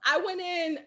I went in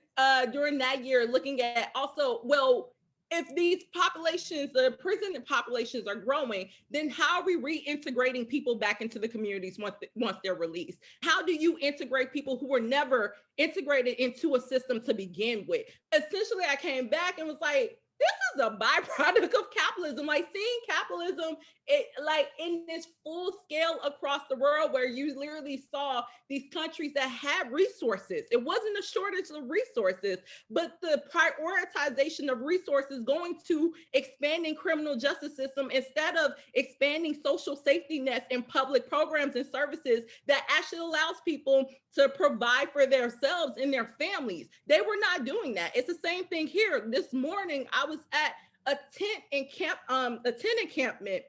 during that year looking at also, well, if these populations, the prison populations are growing, then how are we reintegrating people back into the communities once they're released? How do you integrate people who were never integrated into a system to begin with? Essentially, I came back and was like, this is a byproduct of capitalism. Like seeing capitalism, it like in this full scale across the world, where you literally saw these countries that had resources. It wasn't a shortage of resources, but the prioritization of resources going to expanding criminal justice system instead of expanding social safety nets and public programs and services that actually allows people to provide for themselves and their families. They were not doing that. It's the same thing here. This morning, I was at a tent encampment,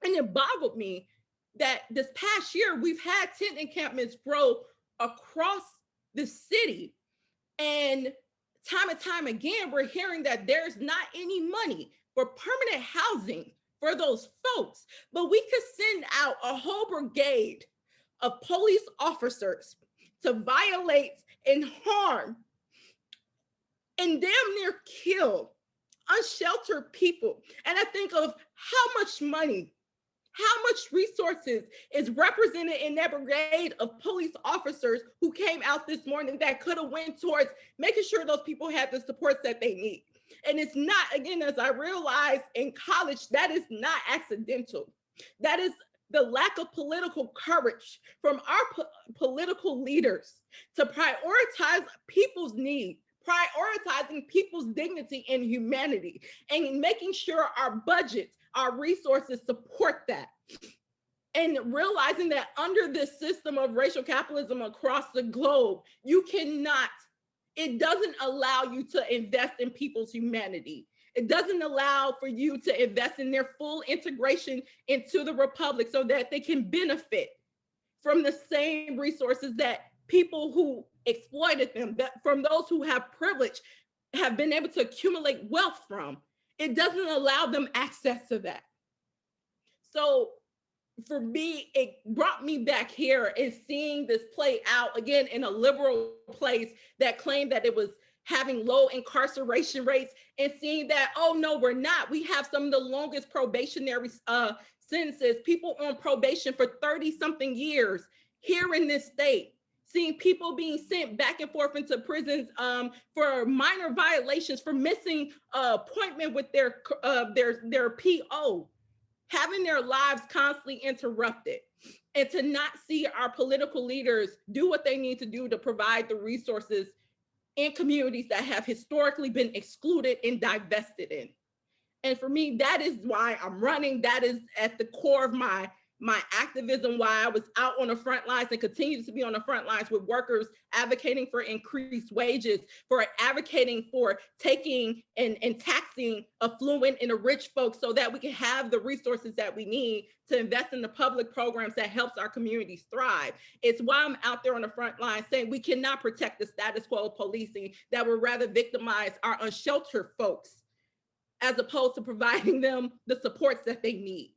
and it boggled me that this past year we've had tent encampments grow across the city, and time again we're hearing that there's not any money for permanent housing for those folks. But we could send out a whole brigade of police officers to violate and harm and damn near kill unsheltered people. And I think of how much money, how much resources is represented in that brigade of police officers who came out this morning that could have went towards making sure those people had the supports that they need. And it's not, again, as I realized in college, that is not accidental. That is the lack of political courage from our political leaders to prioritize people's needs, prioritizing people's dignity and humanity, and making sure our budgets, our resources support that. And realizing that under this system of racial capitalism across the globe, you cannot, it doesn't allow you to invest in people's humanity. It doesn't allow for you to invest in their full integration into the Republic so that they can benefit from the same resources that people who exploited them, that from those who have privilege, have been able to accumulate wealth from. It doesn't allow them access to that. So for me, it brought me back here and seeing this play out again in a liberal place that claimed that it was having low incarceration rates, and seeing that, oh no, we're not. We have some of the longest probationary sentences, people on probation for 30 something years here in this state. Seeing people being sent back and forth into prisons for minor violations, for missing appointment with their PO, having their lives constantly interrupted, and to not see our political leaders do what they need to do to provide the resources in communities that have historically been excluded and divested in. And for me, that is why I'm running. That is at the core of my activism, why I was out on the front lines and continue to be on the front lines with workers advocating for increased wages, for advocating for taking and taxing affluent and the rich folks so that we can have the resources that we need to invest in the public programs that helps our communities thrive. It's why I'm out there on the front line saying we cannot protect the status quo of policing that would rather victimize our unsheltered folks as opposed to providing them the supports that they need.